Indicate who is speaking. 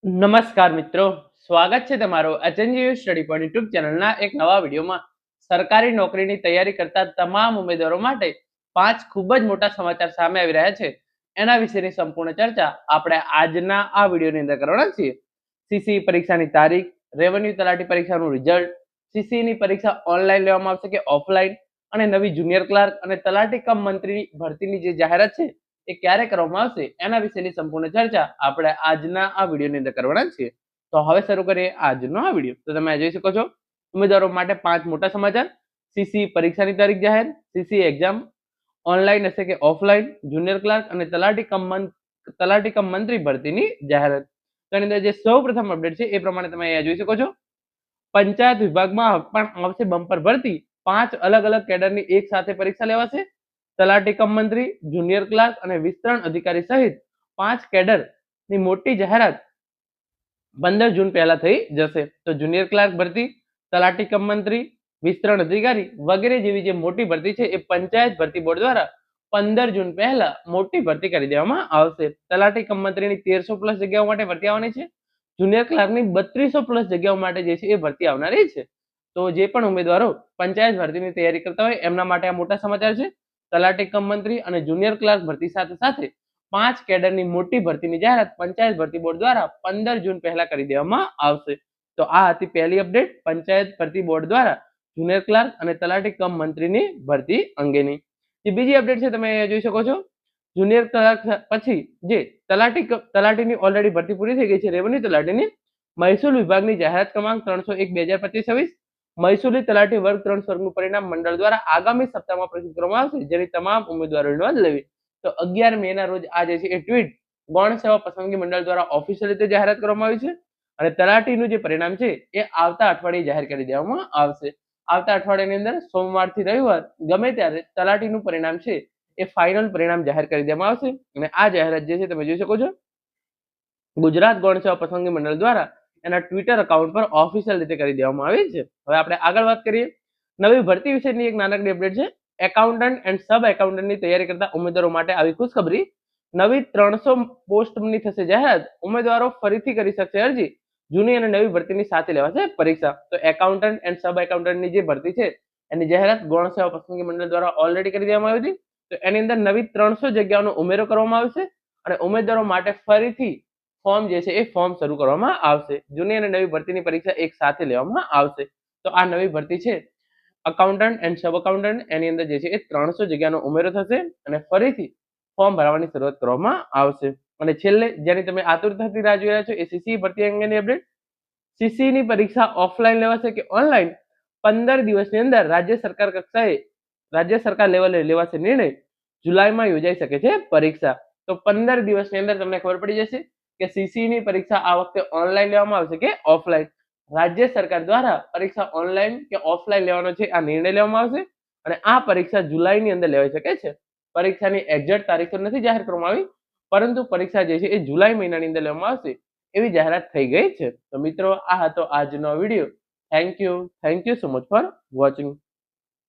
Speaker 1: નમસ્કાર મિત્રો, સ્વાગત છે તમારું એચએનજીયુ સ્ટડી પોઈન્ટ યુટ્યુબ ચેનલના એક નવા વિડીયોમાં. સરકારી નોકરીની તૈયારી કરતા તમામ ઉમેદવારો માટે 5 ખૂબ જ મોટા સમાચાર સામે આવી રહ્યા છે. એના વિશેની સંપૂર્ણ ચર્ચા આપણે આજના આ વિડીયોની અંદર કરવાના છીએ. સીસી પરીક્ષાની તારીખ, રેવન્યુ તલાટી પરીક્ષાનું રિઝલ્ટ, સીસીની પરીક્ષા ઓનલાઈન લેવામાં આવશે કે ઓફલાઈન, અને નવી જુનિયર ક્લાર્ક અને તલાટી કમ મંત્રી ભરતીની જે જાહેરાત છે એ ક્યારે કરવામાં આવશે એના વિશેની સંપૂર્ણ ચર્ચા આપણે આજના આ વિડીયોની અંદર કરવાના છીએ. તો હવે શરૂ કરીએ આજનો આ વિડીયો. તો તમે જોઈ શકો છો, ઉમેદવારો માટે 5 મોટા સમાચાર. સીસી પરીક્ષાની તારીખ જાહેર, સીસી એક્ઝામ ઓનલાઈન હશે કે ઓફલાઈન, જુનિયર ક્લાર્ક અને તલાટી કમ મંત્રી ભરતીની જાહેરાત. તો એની અંદર જે સૌપ્રથમ અપડેટ છે એ પ્રમાણે તમે અહીંયા જોઈ શકો છો, પંચાયત વિભાગમાં પણ આવશે બમ્પર ભરતી. 5 અલગ અલગ કેડરની એક સાથે પરીક્ષા લેવાશે. તલાટી કમ મંત્રી, જુનિયર ક્લાર્ક અને વિસ્તરણ અધિકારી સહિત 5 કેડરની મોટી જાહેરાત 15 જૂન પહેલા થઈ જશે. તો જુનિયર ક્લાર્ક ભરતી, તલાટી કમ મંત્રી, વિસ્તરણ અધિકારી વગેરે જેવી જે મોટી ભરતી છે એ પંચાયત ભરતી બોર્ડ દ્વારા 15 જૂન પહેલા મોટી ભરતી કરી દેવામાં આવશે. તલાટી કમ મંત્રીની 1300+ જગ્યાઓ માટે ભરતી આવવાની છે. જુનિયર ક્લાર્કની 3200+ જગ્યાઓ માટે જે છે એ ભરતી આવનારી છે. તો જે પણ ઉમેદવારો પંચાયત ભરતીની તૈયારી કરતા હોય એમના માટે આ મોટા સમાચાર છે. તલાટી કમ મંત્રી અને જુનિયર ક્લાર્ક ભરતી સાથે સાથે 5 કેડરની મોટી ભરતીની જાહેરાત પંચાયત ભરતી બોર્ડ દ્વારા 15 જૂન પહેલા કરી દેવામાં આવશે. તો આ હતી પહેલી અપડેટ પંચાયત ભરતી બોર્ડ દ્વારા જુનિયર ક્લાર્ક અને તલાટી કમ મંત્રીની ભરતી અંગેની. જે બીજી અપડેટ છે તમે જોઈ શકો છો, જુનિયર ક્લાર્ક પછી જે તલાટીની ઓલરેડી ભરતી પૂરી થઈ ગઈ છે, રેવન્યુ તલાટીની મહેસૂલ વિભાગની જાહેરાત ક્રમાંક 301/2025, મહેસૂલી તલાટી વર્ગ 3 સ્વર્ગનું પરિણામ મંડળ દ્વારા આગામી સપ્તાહમાં પ્રસિદ્ધ કરવામાં આવશે, જેની તમામ ઉમેદવારોએ નોંધ લેવી. તો 11 મે ના રોજ આ જે છે એ ટ્વીટ ગૌણ સેવા પસંદગી મંડળ દ્વારા ઓફિશિયલ રીતે જાહેરાત કરવામાં આવી છે. અને તલાટીનું જે પરિણામ છે એ આવતા અઠવાડિયે જાહેર કરી દેવામાં આવશે. આવતા અઠવાડિયાની અંદર સોમવારથી રવિવાર ગમે ત્યારે તલાટીનું પરિણામ છે એ ફાઇનલ પરિણામ જાહેર કરી દેવામાં આવશે. અને આ જાહેરાત જે છે તમે જોઈ શકો છો, ગુજરાત ગૌણ સેવા પસંદગી મંડળ દ્વારા એના ટ્વિટર એકાઉન્ટ પર ઓફિશિયલ રીતે કરી દેવામાં આવી છે. હવે આપણે આગળ વાત કરીએ. નવી ભરતી વિશેની એક નાનકડી અપડેટ છે. એકાઉન્ટન્ટ એન્ડ સબ એકાઉન્ટન્ટની તૈયારી કરતા ઉમેદવારો માટે આવી ખુશખબરી. નવી 300 પોસ્ટની થશે જાહેરાત. ઉમેદવારો ફરીથી કરી શકશે અરજી. જૂની અને નવી ભરતીની સાથે લેવાશે પરીક્ષા. તો એકાઉન્ટન્ટ એન્ડ સબ એકાઉન્ટન્ટની જે ભરતી છે એની જાહેરાત ગૌણ સેવા પસંદગી મંડળ દ્વારા ઓલરેડી કરી દેવામાં આવી હતી. તો એની અંદર નવી 300 જગ્યાઓનો ઉમેરો કરવામાં આવશે અને ઉમેદવારો માટે ફરીથી ફોર્મ જે છે એ ફોર્મ શરૂ કરવામાં આવશે. જૂની અને નવી ભરતીની પરીક્ષા એક સાથે લેવામાં આવશે. તો આ નવી ભરતી છે અકાઉન્ટન્ટ એન્ડ સબ અકાઉન્ટન્ટ, એની અંદર જે છે એ 300 જગ્યાનો ઉમેરો થશે અને ફરીથી ફોર્મ ભરવાની શરૂઆત કરવામાં આવશે. અને છેલ્લે જેની તમે આતુરતાથી રાહ જોઈ રહ્યા છો એ સીસી ભરતી અંગેની અપડેટ. સીસીની પરીક્ષા ઓફલાઈન લેવાશે કે ઓનલાઈન, 15 દિવસની અંદર રાજ્ય સરકાર લેવલે લેવાશે નિર્ણય. જુલાઈમાં યોજાઈ શકે છે પરીક્ષા. તો 15 દિવસની અંદર તમને ખબર પડી જશે કે સીસીની પરીક્ષા આ વખતે ઓનલાઈન લેવામાં આવશે કે ઓફલાઈન. રાજ્ય સરકાર દ્વારા પરીક્ષા ઓનલાઈન કે ઓફલાઈન લેવાનો છે આ નિર્ણય લેવામાં આવશે અને આ પરીક્ષા જુલાઈની અંદર લેવાઈ શકે છે. પરીક્ષાની એક્ઝેક્ટ તારીખ તો નથી જાહેર કરવામાં આવી, પરંતુ પરીક્ષા જે છે એ જુલાઈ મહિનાની અંદર લેવામાં આવશે એવી જાહેરાત થઈ ગઈ છે. તો મિત્રો, આ હતો આજનો video. Thank you so much for watching.